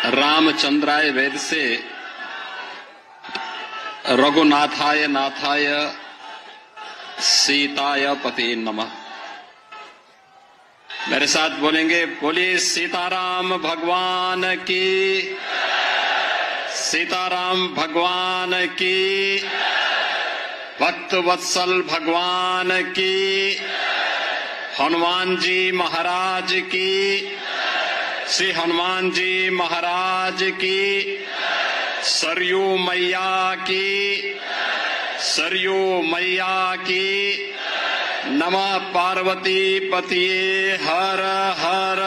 रामचंद्राय वेद से रघुनाथाय नाथाय सीताय पते नमः। मेरे साथ बोलेंगे, बोलिए सीताराम भगवान की, सीताराम भगवान की, भक्त वत्सल भगवान की, हनुमान जी महाराज की, श्री हनुमान जी महाराज की, सरयू मैया की, सरयू मैया की। नमः पार्वती पतिये हर हर।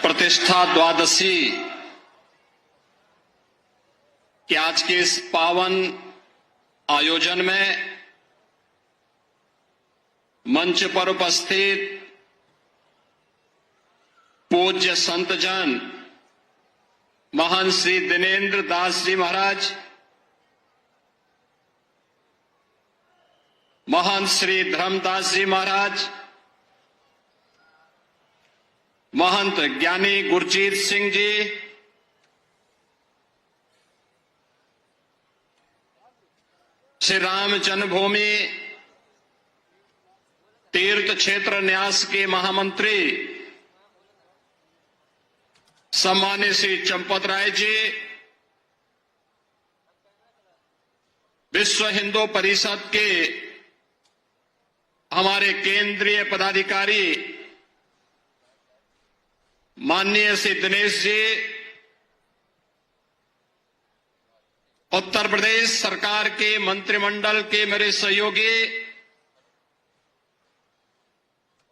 प्रतिष्ठा द्वादशी के आज के इस पावन आयोजन में मंच पर उपस्थित पूज्य संतजन महान श्री दिनेंद्र दास जी महाराज, महान श्री धर्मदास जी महाराज, महंत ज्ञानी गुरजीत सिंह जी, श्री राम जन्मभूमि तीर्थ क्षेत्र न्यास के महामंत्री सम्मानित श्री चंपत राय जी, विश्व हिंदू परिषद के हमारे केंद्रीय पदाधिकारी माननीय श्री दिनेश जी, उत्तर प्रदेश सरकार के मंत्रिमंडल के मेरे सहयोगी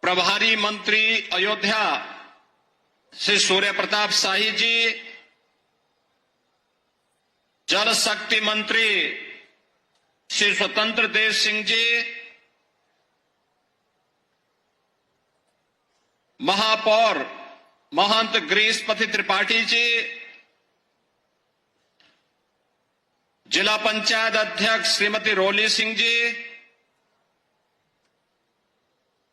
प्रभारी मंत्री अयोध्या श्री सूर्य प्रताप शाही जी, जल शक्ति मंत्री श्री स्वतंत्र देव सिंह जी, महापौर महंत गिरीशपति त्रिपाठी जी, जिला पंचायत अध्यक्ष श्रीमती रोली सिंह जी,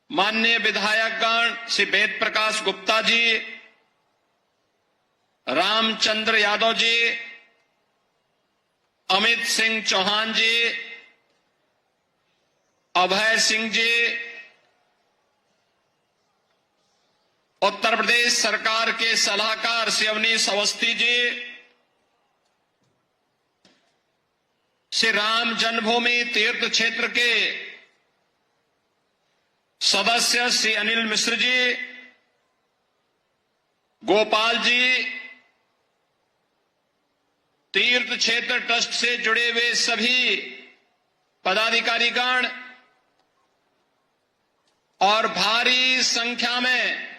माननीय विधायकगण श्री वेद प्रकाश गुप्ता जी, रामचंद्र यादव जी, अमित सिंह चौहान जी, अभय सिंह जी, उत्तर प्रदेश सरकार के सलाहकार श्री अवनीश अवस्थी जी, श्री राम जन्मभूमि तीर्थ क्षेत्र के सदस्य श्री अनिल मिश्र जी, गोपाल जी, तीर्थ क्षेत्र ट्रस्ट से जुड़े हुए सभी पदाधिकारीगण और भारी संख्या में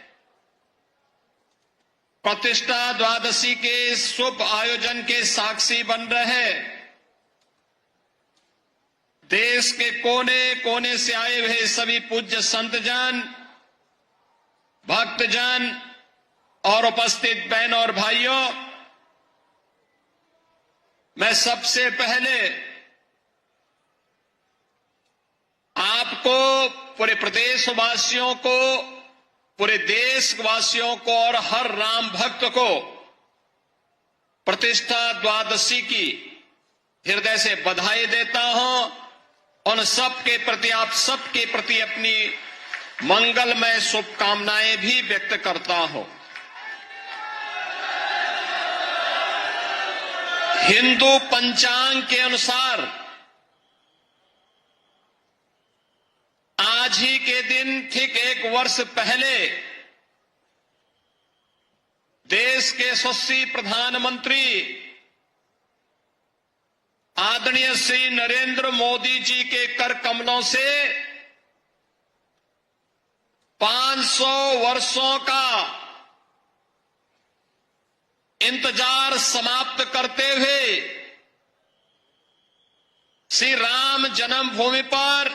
प्रतिष्ठा द्वादशी के शुभ आयोजन के साक्षी बन रहे देश के कोने कोने से आए हुए सभी पूज्य संतजन, भक्तजन और उपस्थित बहन और भाइयों, मैं सबसे पहले आपको, पूरे प्रदेशवासियों को, पूरे देशवासियों को और हर राम भक्त को प्रतिष्ठा द्वादशी की हृदय से बधाई देता हूं। उन सबके प्रति, आप सबके प्रति अपनी मंगलमय शुभकामनाएं भी व्यक्त करता हूं। हिंदू पंचांग के अनुसार आज ही के दिन ठीक 1 वर्ष पहले देश के यशस्वी प्रधानमंत्री आदरणीय श्री नरेंद्र मोदी जी के कर कमलों से 500 वर्षों का इंतजार समाप्त करते हुए श्री राम जन्मभूमि पर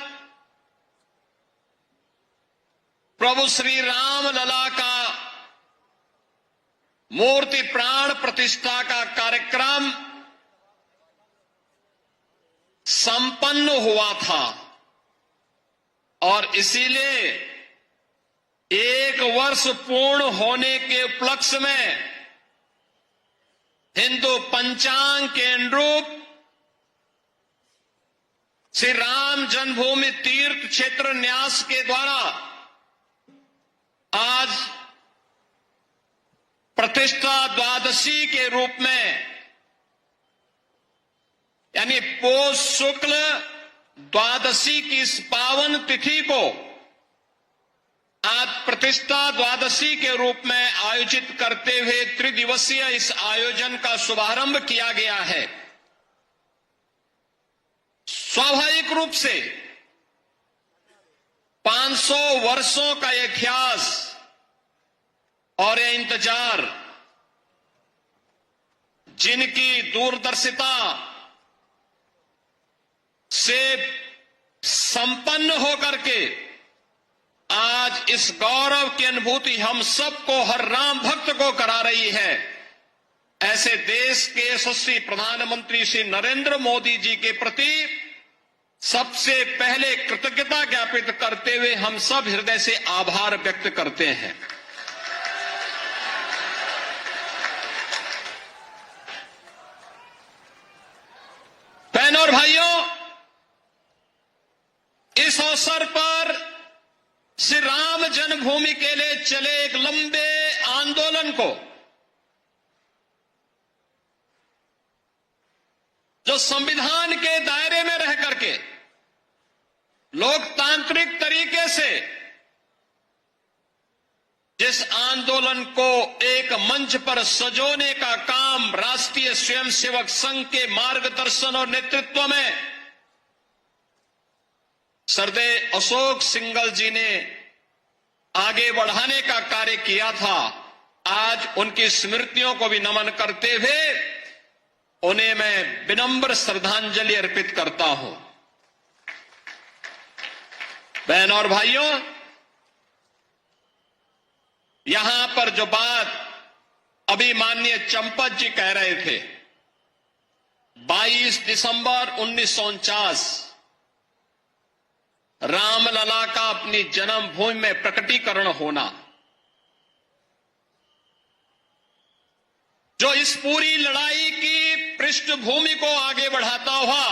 प्रभु श्री राम लला का मूर्ति प्राण प्रतिष्ठा का कार्यक्रम संपन्न हुआ था और इसीलिए 1 वर्ष पूर्ण होने के उपलक्ष्य में हिंदू पंचांग के अनुरूप श्री राम जन्मभूमि तीर्थ क्षेत्र न्यास के द्वारा आज प्रतिष्ठा द्वादशी के रूप में यानी पौष शुक्ल द्वादशी की इस पावन तिथि को आज प्रतिष्ठा द्वादशी के रूप में आयोजित करते हुए त्रिदिवसीय इस आयोजन का शुभारंभ किया गया है। स्वाभाविक रूप से 500 वर्षों का इतिहास और यह इंतजार जिनकी दूरदर्शिता से संपन्न होकर के आज इस गौरव की अनुभूति हम सबको, हर राम भक्त को करा रही है, ऐसे देश के यशस्वी प्रधानमंत्री श्री नरेंद्र मोदी जी के प्रति सबसे पहले कृतज्ञता ज्ञापित करते हुए हम सब हृदय से आभार व्यक्त करते हैं। बहनों और भाइयों, इस अवसर पर श्री राम जन्मभूमि के लिए चले एक लंबे आंदोलन को जो संविधान के दायरे में रह करके लोकतांत्रिक तरीके से जिस आंदोलन को एक मंच पर सजोने का काम राष्ट्रीय स्वयंसेवक संघ के मार्गदर्शन और नेतृत्व में सरदेय अशोक सिंघल जी ने आगे बढ़ाने का कार्य किया था, आज उनकी स्मृतियों को भी नमन करते हुए उन्हें मैं विनम्र श्रद्धांजलि अर्पित करता हूं। बहनों और भाइयों, यहां पर जो बात अभी माननीय चंपत जी कह रहे थे, 22 दिसंबर 1949 रामलला का अपनी जन्मभूमि में प्रकटीकरण होना, जो इस पूरी लड़ाई की पृष्ठभूमि को आगे बढ़ाता हुआ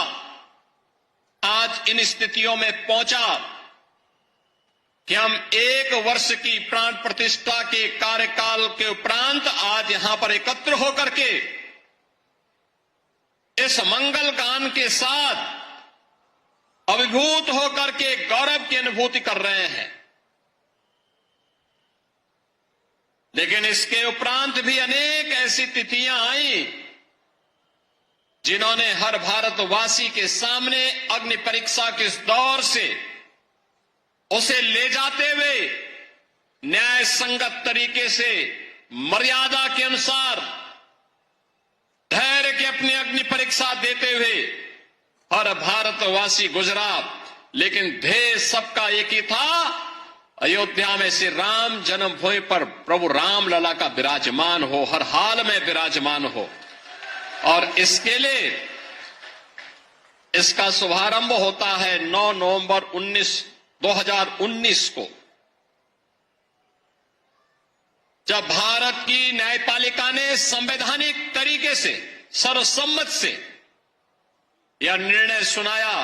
आज इन स्थितियों में पहुंचा कि हम 1 वर्ष की प्राण प्रतिष्ठा के कार्यकाल के उपरांत आज यहां पर एकत्र होकर के इस मंगल गान के साथ अभिभूत होकर के गौरव की अनुभूति कर रहे हैं। लेकिन इसके उपरांत भी अनेक ऐसी तिथियां आई जिन्होंने हर भारतवासी के सामने अग्नि परीक्षा के इस दौर से उसे ले जाते हुए न्याय संगत तरीके से मर्यादा के अनुसार धैर्य की अपनी अग्नि परीक्षा देते हुए हर भारतवासी गुजरा। लेकिन ध्येय सबका एक ही था, अयोध्या में श्री राम जन्मभूमि पर प्रभु रामलला का विराजमान हो, हर हाल में विराजमान हो। और इसके लिए इसका शुभारंभ होता है 9 नवंबर 2019 को, जब भारत की न्यायपालिका ने संवैधानिक तरीके से सर्वसम्मत से यह निर्णय सुनाया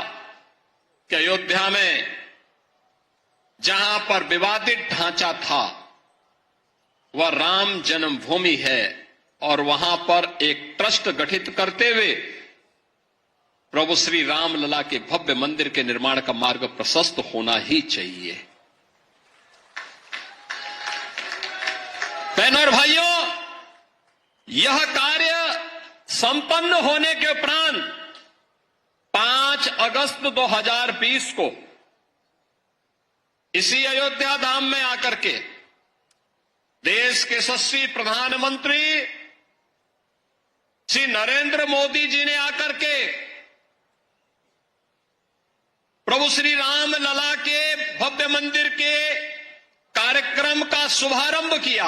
कि अयोध्या में जहां पर विवादित ढांचा था वह राम जन्मभूमि है और वहां पर एक ट्रस्ट गठित करते हुए प्रभु श्री रामलला के भव्य मंदिर के निर्माण का मार्ग प्रशस्त होना ही चाहिए। बहनों और भाइयों, यह कार्य संपन्न होने के उपरांत 5 अगस्त 2020 को इसी अयोध्या धाम में आकर के देश के यशस्वी प्रधानमंत्री श्री नरेंद्र मोदी जी ने आकर के प्रभु श्री रामलला के भव्य मंदिर के कार्यक्रम का शुभारंभ किया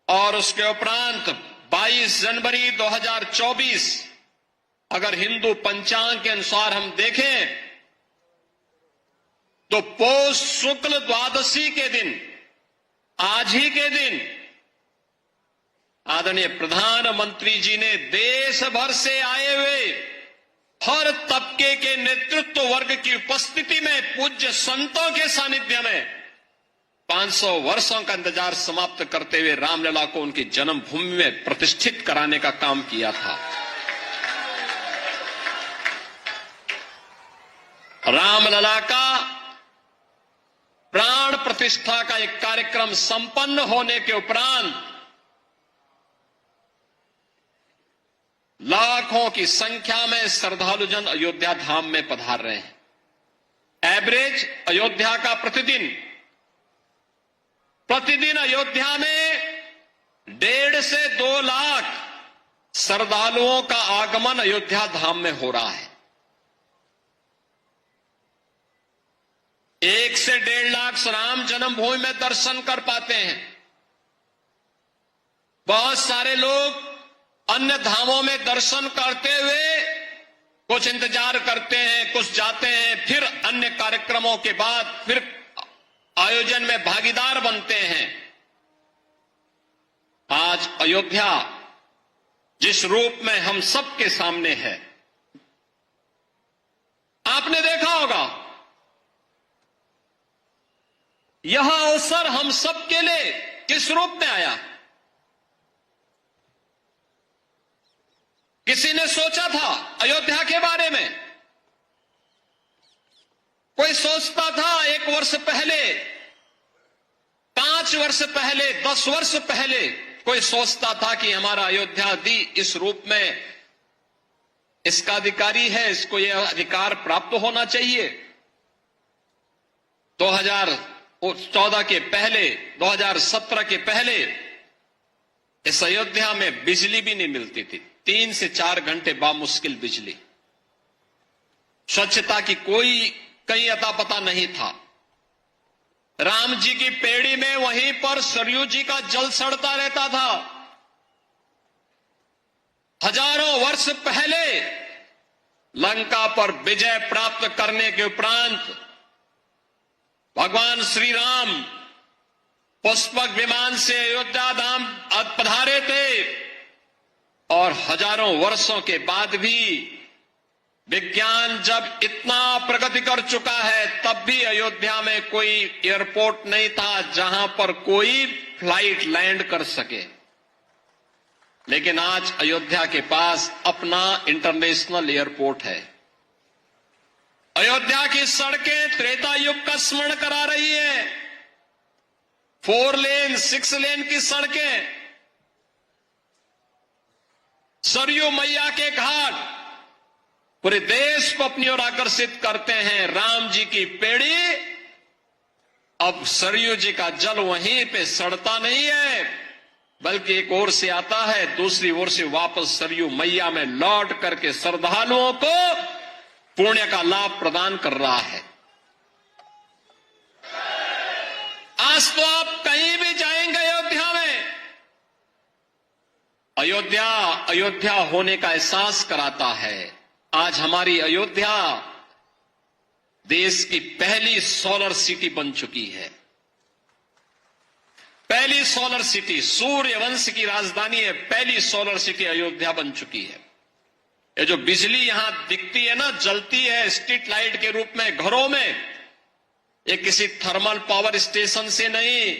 और उसके उपरांत 22 जनवरी 2024 अगर हिंदू पंचांग के अनुसार हम देखें तो पौष शुक्ल द्वादशी के दिन, आज ही के दिन, आदरणीय प्रधानमंत्री जी ने देश भर से आए हुए हर तबके के नेतृत्व वर्ग की उपस्थिति में पूज्य संतों के सानिध्य में 500 वर्षों का इंतजार समाप्त करते हुए रामलला को उनकी जन्मभूमि में प्रतिष्ठित कराने का काम किया था। रामलला का प्राण प्रतिष्ठा का एक कार्यक्रम संपन्न होने के उपरांत लाखों की संख्या में श्रद्धालु जन अयोध्या धाम में पधार रहे हैं। एवरेज अयोध्या का प्रतिदिन अयोध्या में 1.5 से 2 लाख श्रद्धालुओं का आगमन अयोध्या धाम में हो रहा है। 1 से 1.5 लाख राम जन्मभूमि में दर्शन कर पाते हैं। बहुत सारे लोग अन्य धामों में दर्शन करते हुए कुछ इंतजार करते हैं, कुछ जाते हैं, फिर अन्य कार्यक्रमों के बाद फिर आयोजन में भागीदार बनते हैं। आज अयोध्या जिस रूप में हम सबके सामने है, आपने देखा होगा, यह अवसर हम सबके लिए किस रूप में आया। किसी ने सोचा था अयोध्या के बारे में? कोई सोचता था 1 वर्ष पहले, 5 वर्ष पहले, 10 वर्ष पहले कोई सोचता था कि हमारा अयोध्या दी इस रूप में इसका अधिकारी है, इसको यह अधिकार प्राप्त होना चाहिए। 2014 के पहले, 2017 के पहले इस अयोध्या में बिजली भी नहीं मिलती थी। 3 से 4 घंटे बामुश्किल बिजली। स्वच्छता की कोई कहीं अता पता नहीं था। राम जी की पेड़ी में वहीं पर सरयू जी का जल सड़ता रहता था। हजारों वर्ष पहले लंका पर विजय प्राप्त करने के उपरांत भगवान श्री राम पुष्पक विमान से अयोध्या धाम पधारे थे और हजारों वर्षों के बाद भी विज्ञान जब इतना प्रगति कर चुका है, तब भी अयोध्या में कोई एयरपोर्ट नहीं था जहां पर कोई फ्लाइट लैंड कर सके। लेकिन आज अयोध्या के पास अपना इंटरनेशनल एयरपोर्ट है। अयोध्या की सड़कें त्रेता युग का स्मरण करा रही है। 4 लेन, 6 लेन की सड़कें, सरयू मैया के घाट पूरे देश को अपनी ओर आकर्षित करते हैं। राम जी की पेड़ी, अब सरयू जी का जल वहीं पे सड़ता नहीं है, बल्कि एक ओर से आता है, दूसरी ओर से वापस सरयू मैया में लौट करके श्रद्धालुओं को पुण्य का लाभ प्रदान कर रहा है। आज तो आप कहीं भी जाएंगे अयोध्या में, अयोध्या होने का एहसास कराता है। आज हमारी अयोध्या देश की पहली सोलर सिटी बन चुकी है। पहली सोलर सिटी, सूर्यवंश की राजधानी है, पहली सोलर सिटी अयोध्या बन चुकी है। ये जो बिजली यहां दिखती है ना, जलती है स्ट्रीट लाइट के रूप में घरों में, ये किसी थर्मल पावर स्टेशन से नहीं,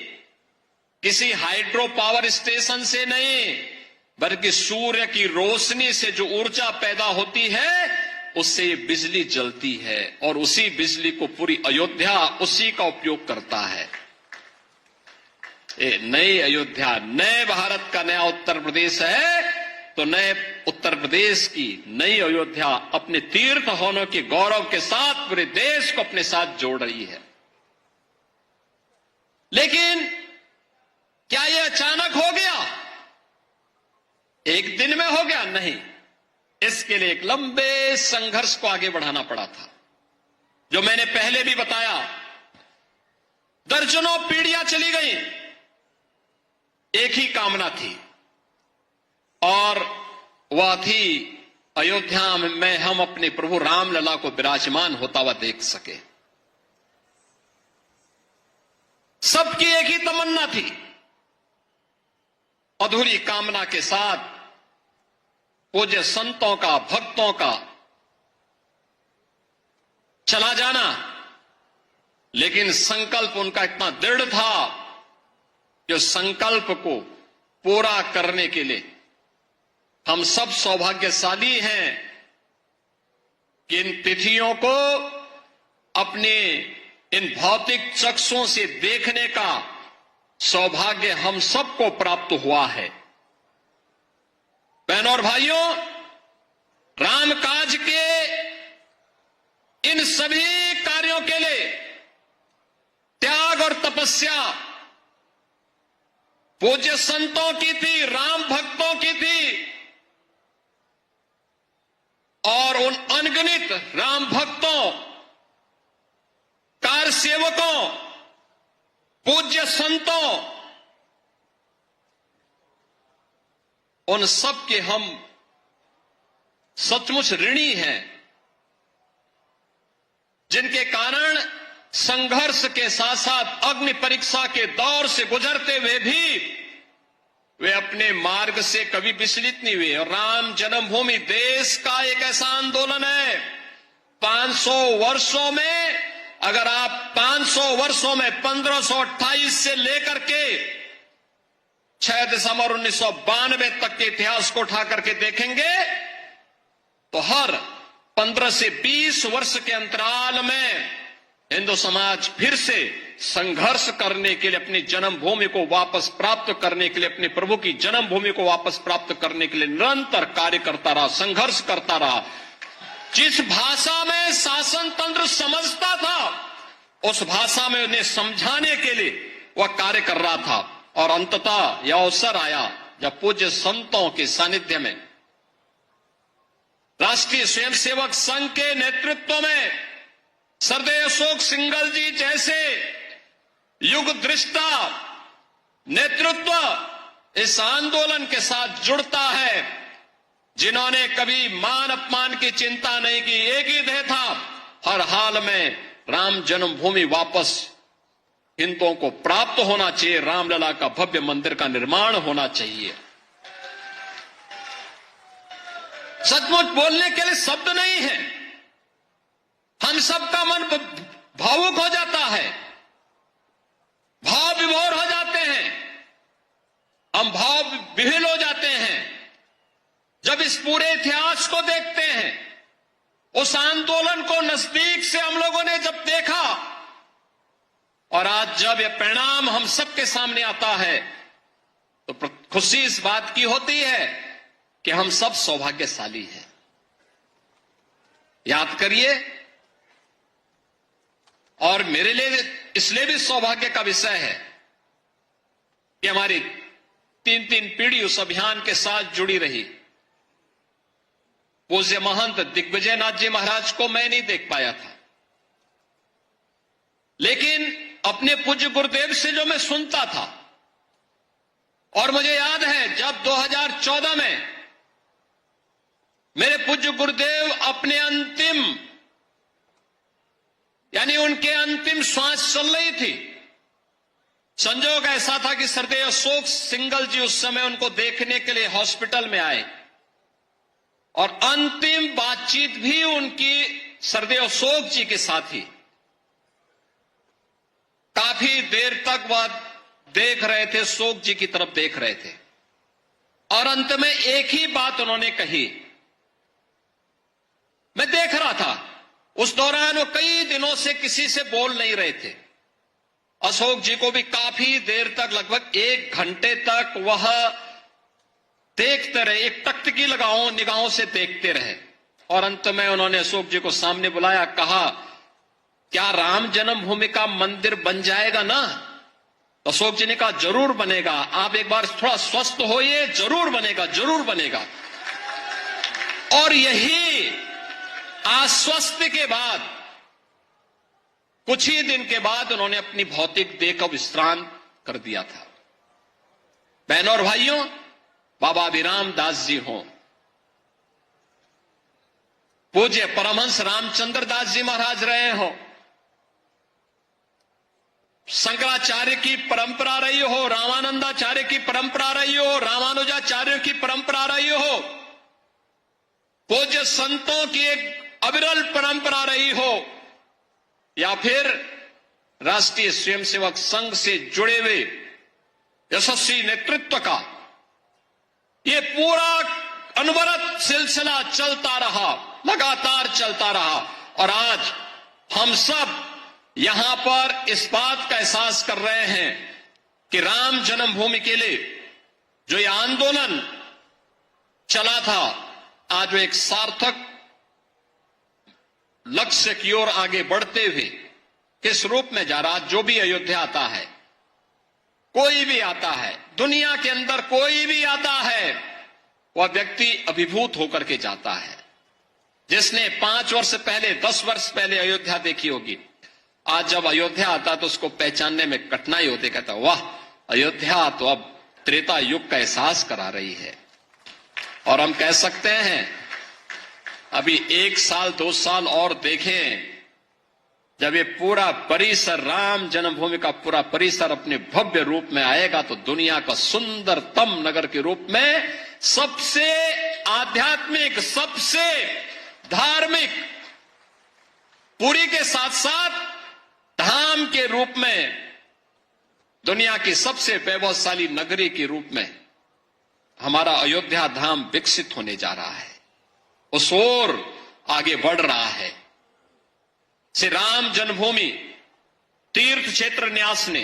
किसी हाइड्रो पावर स्टेशन से नहीं, बल्कि सूर्य की रोशनी से जो ऊर्जा पैदा होती है, उससे ये बिजली जलती है और उसी बिजली को पूरी अयोध्या उसी का उपयोग करता है। ये नई अयोध्या, नए भारत का नया उत्तर प्रदेश है, तो नए उत्तर प्रदेश की नई अयोध्या अपने तीर्थ होने के गौरव के साथ पूरे देश को अपने साथ जोड़ रही है। लेकिन क्या यह अचानक हो गया? एक दिन में हो गया? नहीं, इसके लिए एक लंबे संघर्ष को आगे बढ़ाना पड़ा था। जो मैंने पहले भी बताया, दर्जनों पीढ़ियां चली गई, एक ही कामना थी और वह थी अयोध्या में हम अपने प्रभु रामलला को विराजमान होता हुआ देख सके। सबकी एक ही तमन्ना थी, अधूरी कामना के साथ पूज्य संतों का, भक्तों का चला जाना, लेकिन संकल्प उनका इतना दृढ़ था कि उस संकल्प को पूरा करने के लिए हम सब सौभाग्यशाली हैं कि इन तिथियों को अपने इन भौतिक चक्षुओं से देखने का सौभाग्य हम सबको प्राप्त हुआ है। बहनों और भाइयों, रामकाज के इन सभी कार्यों के लिए त्याग और तपस्या पूज्य संतों की थी, राम भक्तों की थी, और उन अनगिनत राम भक्तों, कार सेवकों, पूज्य संतों, उन सब के हम सचमुच ऋणी हैं, जिनके कारण संघर्ष के साथ साथ अग्नि परीक्षा के दौर से गुजरते हुए भी वे अपने मार्ग से कभी विचलित नहीं हुए। और राम जन्मभूमि देश का एक ऐसा आंदोलन है, 500 वर्षों में, अगर आप 500 वर्षों में 1528 से लेकर के 6 दिसंबर 1992 तक के इतिहास को उठा करके देखेंगे तो हर 15 से 20 वर्ष के अंतराल में हिंदू समाज फिर से संघर्ष करने के लिए, अपनी जन्मभूमि को वापस प्राप्त करने के लिए, अपने प्रभु की जन्मभूमि को वापस प्राप्त करने के लिए निरंतर कार्य करता रहा, संघर्ष करता रहा। जिस भाषा में शासन तंत्र समझता था उस भाषा में उन्हें समझाने के लिए वह कार्य कर रहा था। और अंततः यह अवसर आया जब पूज्य संतों के सानिध्य में राष्ट्रीय स्वयंसेवक संघ के नेतृत्व में सरदेव अशोक सिंघल जी जैसे युग दृष्टा नेतृत्व इस आंदोलन के साथ जुड़ता है, जिन्होंने कभी मान अपमान की चिंता नहीं की। एक ही ध्येय था, हर हाल में राम जन्मभूमि वापस हिंदुओं को प्राप्त होना चाहिए, रामलला का भव्य मंदिर का निर्माण होना चाहिए। सचमुच बोलने के लिए शब्द नहीं है, हम सबका मन भावुक हो जाता है, भाव विभोर हो जाते हैं, हम भाव विह्वल हो जाते हैं जब इस पूरे इतिहास को देखते हैं। उस आंदोलन को नजदीक से हम लोगों ने जब देखा और आज जब यह परिणाम हम सबके सामने आता है तो खुशी इस बात की होती है कि हम सब सौभाग्यशाली हैं। याद करिए, और मेरे लिए इसलिए भी सौभाग्य का विषय है कि हमारी 3 पीढ़ी उस अभियान के साथ जुड़ी रही। पूज्य महंत दिग्विजय नाथ जी महाराज को मैं नहीं देख पाया था, लेकिन अपने पूज्य गुरुदेव से जो मैं सुनता था, और मुझे याद है जब 2014 में मेरे पूज्य गुरुदेव अपने अंतिम, यानी उनके अंतिम श्वास चल रही थी, संजोग ऐसा था कि सरदेव अशोक सिंघल जी उस समय उनको देखने के लिए हॉस्पिटल में आए और अंतिम बातचीत भी उनकी सरदेव अशोक जी के साथ ही। काफी देर तक वह देख रहे थे, अशोक जी की तरफ देख रहे थे, और अंत में एक ही बात उन्होंने कही। मैं देख रहा था उस दौरान वो कई दिनों से किसी से बोल नहीं रहे थे। अशोक जी को भी काफी देर तक, लगभग 1 घंटे तक वह देखते रहे, एक टकटकी लगाओ निगाहों से देखते रहे, और अंत में उन्होंने अशोक जी को सामने बुलाया, कहा क्या राम जन्मभूमि का मंदिर बन जाएगा ना? तो अशोक जी ने कहा जरूर बनेगा, आप एक बार थोड़ा स्वस्थ होइए, जरूर बनेगा, जरूर बनेगा। और यही आश्वस्त के बाद कुछ ही दिन के बाद उन्होंने अपनी भौतिक देह का विश्राम कर दिया था। बहनों और भाइयों, बाबा अभिराम दास जी हों, पूज्य परमहंस रामचंद्र दास जी महाराज रहे हो, शंकराचार्य की परंपरा रही हो, रामानंदाचार्य की परंपरा रही हो, रामानुजाचार्यों की परंपरा रही हो, पूज्य संतों की एक अविरल परंपरा रही हो, या फिर राष्ट्रीय स्वयंसेवक संघ से जुड़े हुए यशस्वी नेतृत्व का ये पूरा अनवरत सिलसिला चलता रहा, लगातार चलता रहा। और आज हम सब यहां पर इस बात का एहसास कर रहे हैं कि राम जन्मभूमि के लिए जो ये आंदोलन चला था, आज वो एक सार्थक लक्ष्य की ओर आगे बढ़ते हुए किस रूप में जा रहा। जो भी अयोध्या आता है, कोई भी आता है, दुनिया के अंदर कोई भी आता है, वह व्यक्ति अभिभूत होकर के जाता है। जिसने 5 वर्ष पहले, 10 वर्ष पहले अयोध्या देखी होगी, आज जब अयोध्या आता तो उसको पहचानने में कठिनाई होती। कहता वाह, अयोध्या तो अब त्रेता युग का एहसास करा रही है। और हम कह सकते हैं अभी 1 साल 2 साल और देखें, जब ये पूरा परिसर, राम जन्मभूमि का पूरा परिसर अपने भव्य रूप में आएगा तो दुनिया का सुंदरतम नगर के रूप में, सबसे आध्यात्मिक, सबसे धार्मिक, पुरी के साथ साथ धाम के रूप में, दुनिया की सबसे वैभवशाली नगरी के रूप में हमारा अयोध्या धाम विकसित होने जा रहा है, उस ओर आगे बढ़ रहा है। श्री राम जन्मभूमि तीर्थ क्षेत्र न्यास ने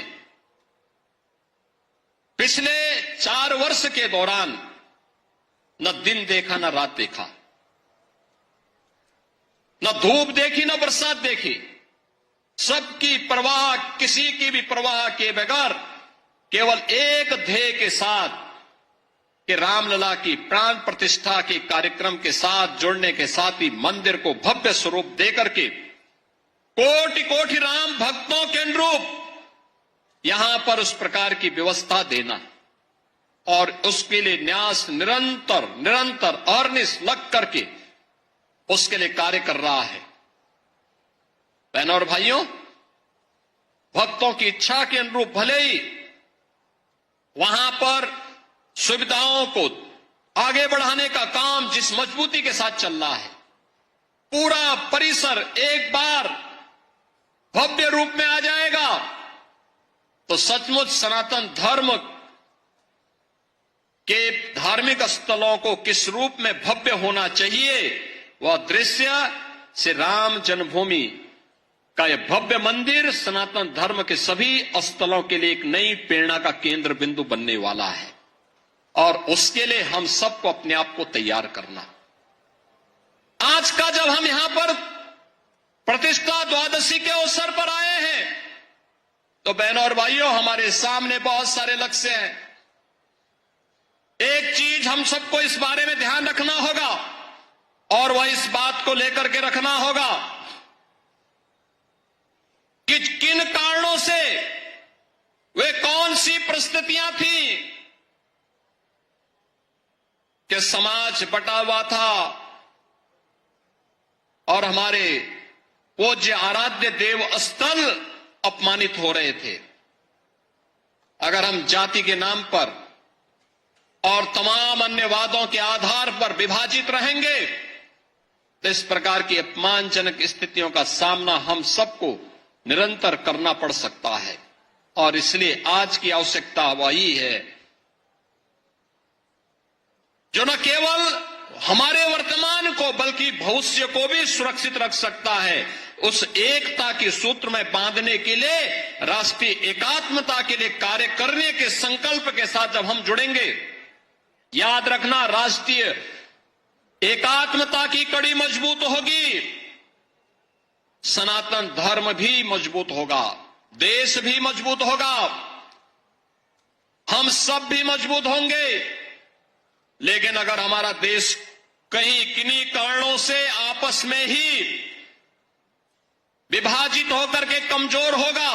पिछले 4 वर्ष के दौरान न दिन देखा, न रात देखा, न धूप देखी, न बरसात देखी, सबकी परवाह, किसी की भी परवाह किए बगैर केवल एक ध्येय के साथ कि रामलला की प्राण प्रतिष्ठा के कार्यक्रम के साथ जुड़ने के साथ ही मंदिर को भव्य स्वरूप देकर के कोटि कोटि राम भक्तों के अनुरूप यहां पर उस प्रकार की व्यवस्था देना, और उसके लिए न्यास निरंतर अहर्निश लग करके उसके लिए कार्य कर रहा है। बहनों और भाइयों, भक्तों की इच्छा के अनुरूप भले ही वहां पर सुविधाओं को आगे बढ़ाने का काम जिस मजबूती के साथ चल रहा है, पूरा परिसर एक बार भव्य रूप में आ जाएगा तो सचमुच सनातन धर्म के धार्मिक स्थलों को किस रूप में भव्य होना चाहिए, वह दृश्य श्री राम जन्मभूमि का यह भव्य मंदिर सनातन धर्म के सभी स्थलों के लिए एक नई प्रेरणा का केंद्र बिंदु बनने वाला है। और उसके लिए हम सबको अपने आप को तैयार करना। आज का जब हम यहां पर प्रतिष्ठा द्वादशी के अवसर पर आए हैं तो बहनों और भाइयों, हमारे सामने बहुत सारे लक्ष्य हैं। एक चीज हम सबको इस बारे में ध्यान रखना होगा, और वह इस बात को लेकर के रखना होगा कि किन कारणों से, वे कौन सी परिस्थितियां थी कि समाज बटा हुआ था और हमारे पूज्य आराध्य देव स्थल अपमानित हो रहे थे। अगर हम जाति के नाम पर और तमाम अन्य वादों के आधार पर विभाजित रहेंगे तो इस प्रकार की अपमानजनक स्थितियों का सामना हम सबको निरंतर करना पड़ सकता है। और इसलिए आज की आवश्यकता वही है जो न केवल हमारे वर्तमान को बल्कि भविष्य को भी सुरक्षित रख सकता है। उस एकता के सूत्र में बांधने के लिए, राष्ट्रीय एकात्मता के लिए कार्य करने के संकल्प के साथ जब हम जुड़ेंगे, याद रखना, राष्ट्रीय एकात्मता की कड़ी मजबूत होगी, सनातन धर्म भी मजबूत होगा, देश भी मजबूत होगा, हम सब भी मजबूत होंगे। लेकिन अगर हमारा देश कहीं किन्हीं कारणों से आपस में ही विभाजित होकर के कमजोर होगा,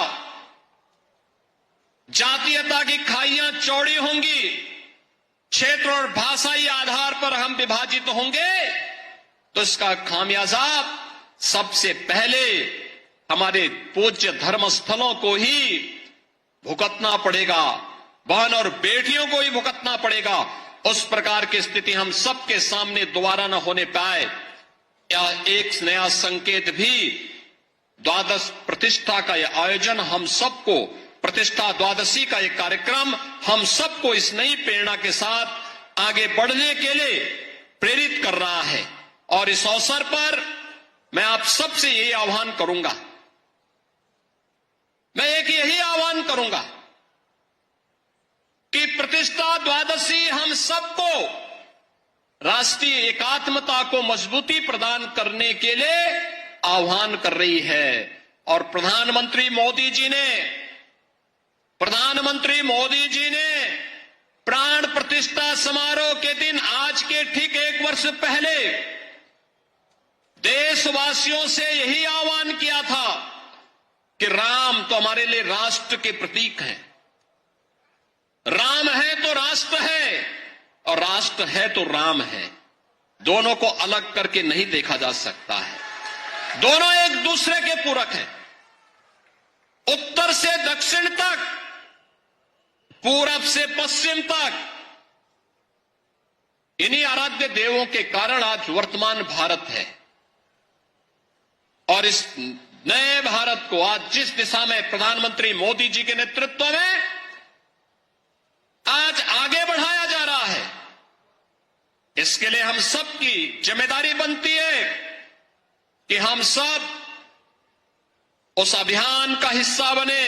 जातीयता की खाइयां चौड़ी होंगी, क्षेत्र और भाषाई आधार पर हम विभाजित होंगे, तो इसका खामियाजा सबसे पहले हमारे पूज्य धर्मस्थलों को ही भुगतना पड़ेगा, बहन और बेटियों को ही भुगतना पड़ेगा। उस प्रकार की स्थिति हम सबके सामने दोबारा न होने पाए, या एक नया संकेत भी द्वादश प्रतिष्ठा का यह आयोजन हम सबको, प्रतिष्ठा द्वादशी का यह कार्यक्रम हम सबको इस नई प्रेरणा के साथ आगे बढ़ने के लिए प्रेरित कर रहा है। और इस अवसर पर मैं आप सबसे यही आह्वान करूंगा, मैं एक यही आह्वान करूंगा कि प्रतिष्ठा द्वादशी हम सबको राष्ट्रीय एकात्मता को मजबूती प्रदान करने के लिए आह्वान कर रही है। और प्रधानमंत्री मोदी जी ने प्राण प्रतिष्ठा समारोह के दिन आज के ठीक 1 वर्ष पहले देशवासियों से यही आह्वान किया था कि राम तो हमारे लिए राष्ट्र के प्रतीक हैं, राम है तो राष्ट्र है, और राष्ट्र है तो राम है। दोनों को अलग करके नहीं देखा जा सकता है, दोनों एक दूसरे के पूरक हैं। उत्तर से दक्षिण तक, पूरब से पश्चिम तक, इन्हीं आराध्य देवों के कारण आज वर्तमान भारत है। और इस नए भारत को आज जिस दिशा में प्रधानमंत्री मोदी जी के नेतृत्व में आज आगे बढ़ाया जा रहा है, इसके लिए हम सबकी जिम्मेदारी बनती है कि हम सब उस अभियान का हिस्सा बने,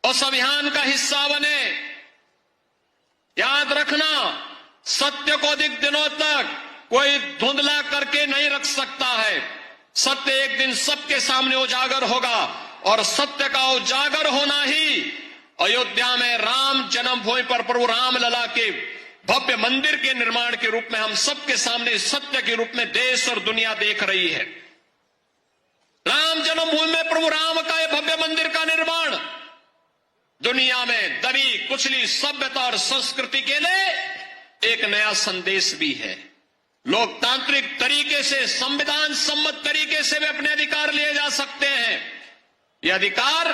उस अभियान का हिस्सा बने। याद रखना, सत्य को अधिक दिनों तक कोई धुंधला करके नहीं रख सकता है। सत्य एक दिन सबके सामने उजागर होगा, और सत्य का उजागर होना ही अयोध्या में राम जन्मभूमि पर प्रभु रामलला के भव्य मंदिर के निर्माण के रूप में हम सबके सामने सत्य के रूप में देश और दुनिया देख रही है। राम जन्मभूमि में प्रभु राम का यह भव्य मंदिर का निर्माण दुनिया में दबी कुचली सभ्यता और संस्कृति के लिए एक नया संदेश भी है। लोकतांत्रिक तरीके से, संविधान सम्मत तरीके से भी अपने अधिकार लिए जा सकते हैं। यह अधिकार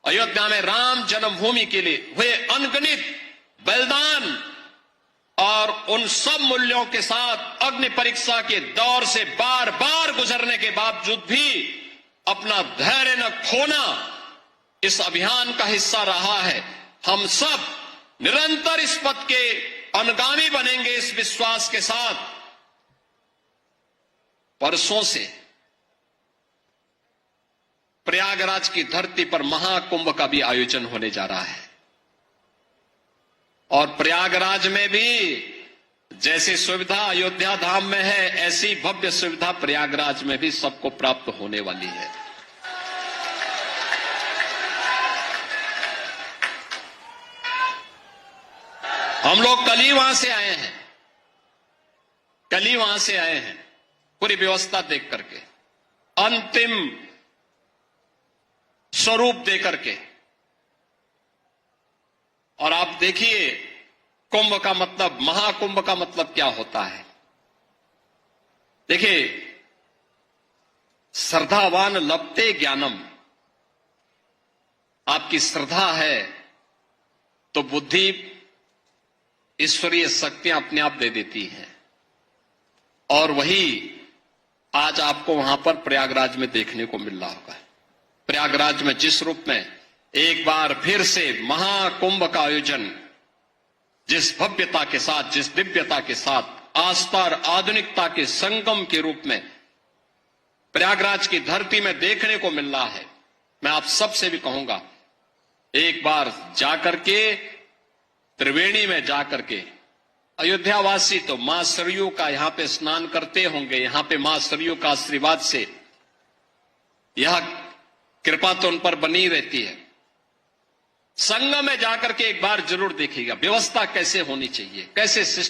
अयोध्या में राम जन्मभूमि के लिए हुए अनगिनत बलिदान और उन सब मूल्यों के साथ अग्नि परीक्षा के दौर से बार बार गुजरने के बावजूद भी अपना धैर्य न खोना इस अभियान का हिस्सा रहा है। हम सब निरंतर इस पथ के अनुगामी बनेंगे, इस विश्वास के साथ। परसों से प्रयागराज की धरती पर महाकुंभ का भी आयोजन होने जा रहा है, और प्रयागराज में भी जैसी सुविधा अयोध्या धाम में है, ऐसी भव्य सुविधा प्रयागराज में भी सबको प्राप्त होने वाली है। हम लोग कल ही वहां से आए हैं, पूरी व्यवस्था देख करके, अंतिम स्वरूप दे करके। और आप देखिए, कुंभ का मतलब, महाकुंभ का मतलब क्या होता है। देखिए, श्रद्धावान लभते ज्ञानम, आपकी श्रद्धा है तो बुद्धि, ईश्वरीय शक्तियां अपने आप दे देती हैं। और वही आज आपको वहां पर प्रयागराज में देखने को मिल रहा होगा। प्रयागराज में जिस रूप में एक बार फिर से महाकुंभ का आयोजन, जिस भव्यता के साथ, जिस दिव्यता के साथ, आस्था और आधुनिकता के संगम के रूप में प्रयागराज की धरती में देखने को मिल रहा है, मैं आप सबसे भी कहूंगा, एक बार जाकर के त्रिवेणी में जाकर के, अयोध्यावासी तो मां सरयू का यहां पे स्नान करते होंगे, यहां पे मां सरयू का आशीर्वाद से यह कृपा तो उन पर बनी रहती है। संगम में जाकर के एक बार जरूर देखिएगा व्यवस्था कैसे होनी चाहिए, कैसे